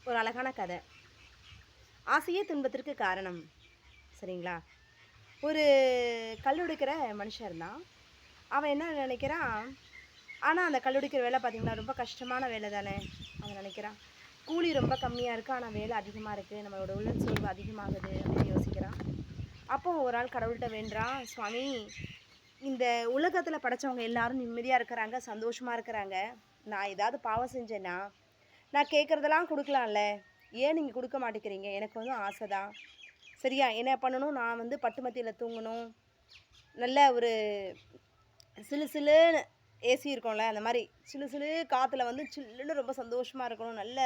ஒரு அழகான கதை. ஆசையே துன்பத்திற்கு காரணம். சரிங்களா? ஒரு கல்லுடைக்கிற மனுஷன் இருந்தான். அவன் என்ன நினைக்கிறான், ஆனா அந்த கல்லுடைக்கிற வேலை பார்த்தீங்கன்னா, ரொம்ப கஷ்டமான வேலை தானே! அவன் நினைக்கிறான். கூலி ரொம்ப கம்மியா இருக்கு. ஆனா வேலை அதிகமா இருக்கு. நம்மளோட உடல் சோர்வு அதிகமாகுது அப்படின்னு யோசிக்கிறான். அப்போ ஒரு நாள் கடவுள்ட்ட வேண்டுறான், "சுவாமி, இந்த உலகத்தில படைச்சவங்க எல்லாரும் நிம்மதியா இருக்கிறாங்க, சந்தோஷமா இருக்கிறாங்க. நான் ஏதாவது பாவம் செஞ்சேன்னா, நான் கேட்கறதெல்லாம் குடுக்கலாம்ல. ஏன் நீங்க குடுக்க மாட்டேங்கிறீங்க? எனக்கு வந்து ஆசை தான். சரியா? என்ன பண்ணணும்? நான் வந்து பட்டு மெத்தையில தூங்கணும். நல்ல ஒரு சிலு சிலுன்னு ஏசி இருக்கும்ல, அந்த மாரி சிலு சிலு காத்துல வந்து சில்லுன்னு ரொம்ப சந்தோஷமா இருக்கணும். நல்ல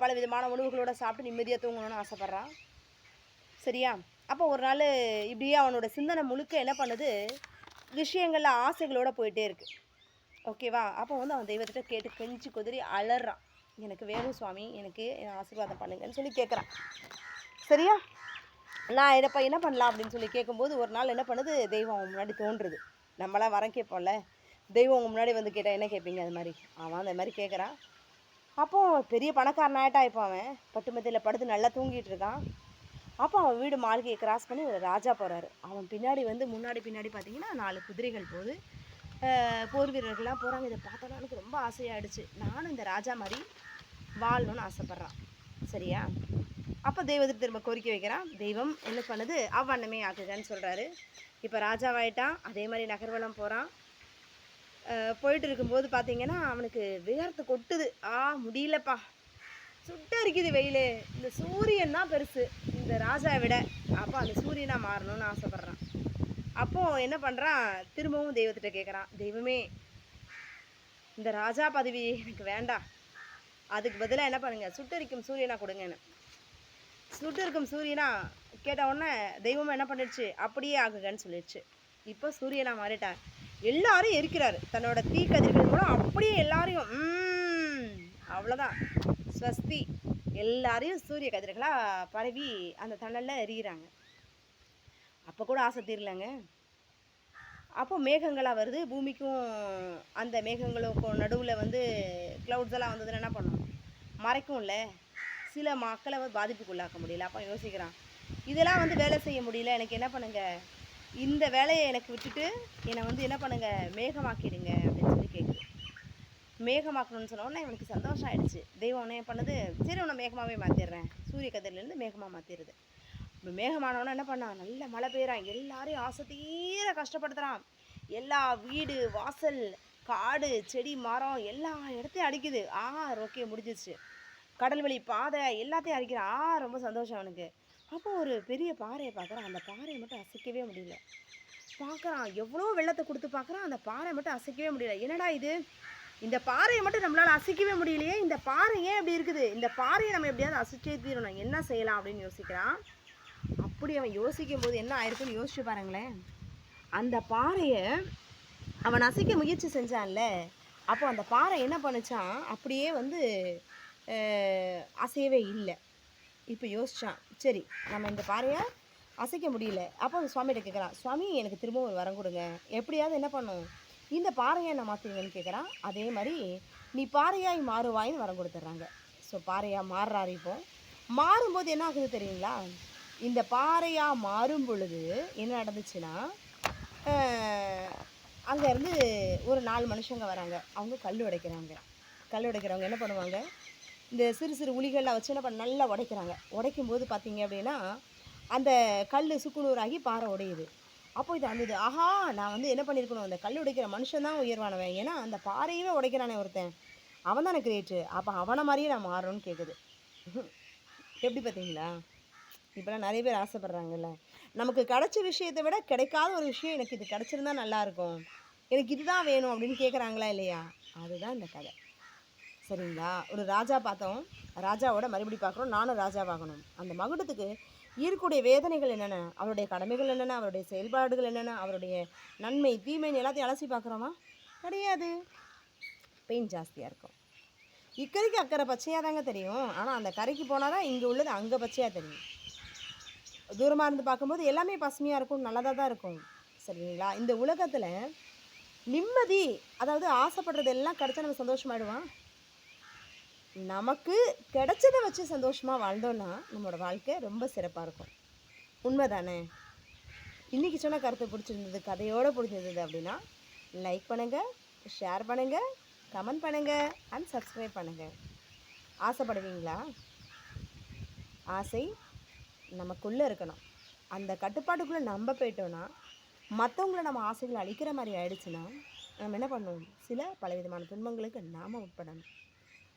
பலவிதமான உணவுகளோட சாப்பிட்டு நிம்மதியா தூங்கணும்னு ஆசைப்படுறான். சரியா? அப்போ ஒரு நாளு இப்படியே அவனோட சிந்தனை முழுக்க என்ன பண்ணுது, விஷயங்கள்ல ஆசைகளோட போயிட்டே இருக்கு. ஓகேவா? அப்போ வந்து அவன் தெய்வத்திட்ட கேட்டு கெஞ்சி குதறி அலறான். "எனக்கு வேணும் சுவாமி. எனக்கு ஆசீர்வாதம் பண்ணுங்கன்னு" சொல்லி கேட்குறான். சரியா? நான் இத இப்ப என்ன பண்ணலாம் அப்படின்னு சொல்லி கேட்கும்போது, ஒரு நாள் என்ன பண்ணுது, தெய்வம் அவன் முன்னாடி தோன்றுது. நம்மலாம் வரம் கேட்போம்ல. தெய்வம் உங்க முன்னாடி வந்து கேட்டா என்ன கேட்பீங்க? அது மாரி. அவன் அந்த மாரி கேட்குறான். அப்போ பெரிய பணக்காரன் ஆயிட்டான் இப்ப அவன். பட்டு மெத்தையில படுத்து நல்லா தூங்கிட்டு இருக்கான். அப்போ அவன் வீடு மாளிகையை கிராஸ் பண்ணி ஒரு ராஜா போறாரு. அவன் பின்னாடி வந்து முன்னாடி பின்னாடி பார்த்தீங்கன்னா 4 குதிரைகள் போகுது. போர் வீரர்கள்லாம் போறாங்க. இத பார்த்தோன்னே எனக்கு ரொம்ப ஆசையாயிடுச்சு. நானும் இந்த ராஜா மாரி வாழணும்னு ஆசைப்படுறான். சரியா? அப்போ தெய்வத்துக்கு திரும்ப கோரிக்கை வைக்கிறான். தெய்வம் என்ன பண்ணுது, அவ்வண்ணமே ஆக்குகன்னு சொல்றாரு. இப்போ ராஜாவாயிட்டான். அதே மாரி நகர்வலம் போறான். போயிட்டு இருக்கும்போது பார்த்தீங்கன்னா, அவனுக்கு வேர்த்து கொட்டுது. முடியலப்பா! சுட்டெரிக்குது வெயிலு. இந்த சூரியன் தான் பெருசு, இந்த ராஜாவை விட. அப்போ அந்த சூரியனா மாறணும்னு ஆசைப்படுறான். அப்போ என்ன பண்றான், திரும்பவும் தெய்வத்திட்ட கேட்குறான். தெய்வமே, இந்த ராஜா பதவி எனக்கு வேண்டாம். அதுக்கு பதிலா என்ன பண்ணுங்க, சுட்டெரிக்கும் சூரியனா கொடுங்கன்னு. சுட்டெரிக்கும் சூரியனா கேட்ட உடனே தெய்வம் என்ன பண்ணிடுச்சு, அப்படியே ஆகுகன்னு சொல்லிடுச்சு. இப்போ சூரியனா மாறிட்டார். எல்லாரும் எரிக்கிறாரு. தன்னோட தீக்கதிர்கள் மூலம் அப்படியே எல்லாரையும் அவ்வளோதான். ஸ்வஸ்தி. எல்லாரையும் சூரிய கதிர்களா பரவி அந்த தணல்ல எரியிறாங்க. அப்போ கூட ஆசை தீரலங்க. அப்போ மேகங்களா வருது. பூமிக்கும் அந்த மேகங்களுக்கும் நடுவுல வந்து கிளவுட்ஸ் எல்லாம் வந்ததுன்னா என்ன பண்ணும்? மறைக்கும்ல. சில மக்களை வந்து பாதிப்புக்குள்ளாக்க முடியல. அப்போ யோசிக்கிறான். இதெல்லாம் வந்து வேலை செய்ய முடியல. எனக்கு என்ன பண்ணுங்க? இந்த வேலையை எனக்கு விட்டுட்டு என்னை வந்து என்ன பண்ணுங்க? மேகமாக்கிடுங்க அப்படின்னு சொல்லி கேட்குது. மேகமாக்கணும்னு சொன்ன உடனே இவனுக்கு சந்தோஷம் ஆயிடுச்சு. தெய்வம் என்ன பண்ணுது? சரி, உன்னை மேகமாவே மாற்றிடுறேன். சூரிய கதிரிலேருந்து மேகமாக மாற்றிடுது. இப்போ மேகமானவனா என்ன பண்ணான், நல்ல மழை பெய்கிறான். எல்லாரையும் ஆசை தீர கஷ்டப்படுத்துகிறான். எல்லா வீடு வாசல் காடு செடி மரம் எல்லா இடத்தையும் அடிக்குது. ஓகே, முடிஞ்சிச்சு. கடல் வழி பாதை எல்லாத்தையும் அடிக்கிறான். ரொம்ப சந்தோஷம் அவனுக்கு. அப்போ ஒரு பெரிய பாறையை பார்க்குறான். அந்த பாறையை மட்டும் அசைக்கவே முடியல. பார்க்குறான், எவ்வளோ வெள்ளத்தை கொடுத்து பார்க்குறான். அந்த பாறை மட்டும் அசைக்கவே முடியல. என்னடா இது, இந்த பாறையை மட்டும் நம்மளால் அசைக்கவே முடியலையே, இந்த பாறை ஏன் இப்படி இருக்குது, இந்த பாறையை நம்ம எப்படியாவது அசைச்சே தீரணும், என்ன செய்யலாம் அப்படின்னு யோசிக்கிறான். அப்படி அவன் யோசிக்கும் போது என்ன ஆயிருக்குன்னு யோசிச்சு பாருங்களேன். அந்த பாறையை அவன் அசைக்க முயற்சி செஞ்சான்ல, அப்போ அந்த பாறை என்ன பண்ணுச்சான், அப்படியே வந்து அசையவே இல்லை. இப்போ யோசிச்சான், சரி நம்ம இந்த பாறையை அசைக்க முடியல. அப்போ அந்த சுவாமிகிட்ட கேட்குறான், சுவாமி எனக்கு திரும்ப ஒரு வரம் கொடுங்க, எப்படியாவது என்ன பண்ணும், இந்த பாறையை நான் மாற்றுவீங்கன்னு கேட்குறான். அதே மாதிரி நீ பாறையாய் மாறுவாயின்னு வரம் கொடுத்துட்றாங்க. ஸோ பாறையாக மாறுறாரு. இப்போ மாறும்போது என்ன ஆகுது தெரியுங்களா, இந்த பாறையாக மாறும் பொழுது என்ன நடந்துச்சுன்னா, அங்கேருந்து ஒரு 4 மனுஷங்க வராங்க. அவங்க கல் உடைக்கிறாங்க. கல் உடைக்கிறவங்க என்ன பண்ணுவாங்க, இந்த சிறு சிறு உளிகள்லாம் வச்சு என்ன நல்லா உடைக்கிறாங்க. உடைக்கும்போது பார்த்தீங்க அப்படின்னா, அந்த கல் சுக்குநூறாகி பாறை உடையுது. அப்போ இது அந்த ஆஹா, நான் வந்து என்ன பண்ணியிருக்கணும், அந்த கல் உடைக்கிற மனுஷன் தான் உயர்வானவன். ஏன்னா அந்த பாறையவே உடைக்கிறானே ஒருத்தன், அவன் தானே கிரேட்டு. அப்போ அவனை மாதிரியே நான் மாறணும்னு கேட்குது. எப்படி பார்த்தீங்களா? இப்போலாம் நிறைய பேர் ஆசைப்படுறாங்கல்ல, நமக்கு கிடைச்ச விஷயத்தை விட கிடைக்காத ஒரு விஷயம் எனக்கு இது கிடைச்சிருந்தா நல்லாயிருக்கும், எனக்கு இதுதான் வேணும் அப்படின்னு கேட்குறாங்களா இல்லையா? அதுதான் இந்த கதை. சரிங்களா? ஒரு ராஜா பார்த்தோம். ராஜாவோட மறுபடி பார்க்குறோம். நானும் ராஜாவாகணும். அந்த மகுடத்துக்கு இருக்கக்கூடிய வேதனைகள் என்னென்ன, அவருடைய கடமைகள் என்னென்ன, அவருடைய செயல்பாடுகள் என்னென்ன, அவருடைய நன்மை தீமைன்னு எல்லாத்தையும் அலசி பார்க்குறோமா? கிடையாது. பெயின் ஜாஸ்தியாக இருக்கும். இக்கரைக்கு அக்கறை பச்சையாக தாங்க தெரியும். ஆனால் அந்த கரைக்கு போனால் தான் இங்கே உள்ளது அங்கே பச்சையாக தெரியும். தூரமாக இருந்து பார்க்கும்போது எல்லாமே பசுமையாக இருக்கும், நல்லதாக தான் இருக்கும். சரிங்களா? இந்த உலகத்தில் நிம்மதி, அதாவது ஆசைப்படுறது எல்லாம் கிடைச்சா நம்ம சந்தோஷமாயிடுவான். நமக்கு கிடைச்சதை வச்சு சந்தோஷமாக வாழ்ந்தோன்னா நம்மளோட வாழ்க்கை ரொம்ப சிறப்பாக இருக்கும். உண்மை தானே? இன்றைக்கி சொன்ன கருத்தை பிடிச்சிருந்தது, கதையோடு பிடிச்சிருந்தது அப்படின்னா லைக் பண்ணுங்கள், ஷேர் பண்ணுங்கள், கமெண்ட் பண்ணுங்கள் அண்ட் சப்ஸ்கிரைப் பண்ணுங்கள். ஆசைப்படுவீங்களா? ஆசை நமக்குள்ளே இருக்கணும். அந்த கட்டுப்பாட்டுக்குள்ளே நம்ம போயிட்டோன்னா, மற்றவங்கள நம்ம ஆசைகளை அழிக்கிற மாதிரி ஆயிடுச்சுன்னா நம்ம என்ன பண்ணுவோம்? சில பலவிதமான துன்பங்களுக்கு நாம் உட்படணும்.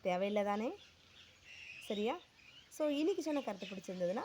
தேவையில்லை தானே? சரியா? ஸோ இன்றைக்கி சொன்ன கருத்து பிடிச்சிருந்ததுன்னா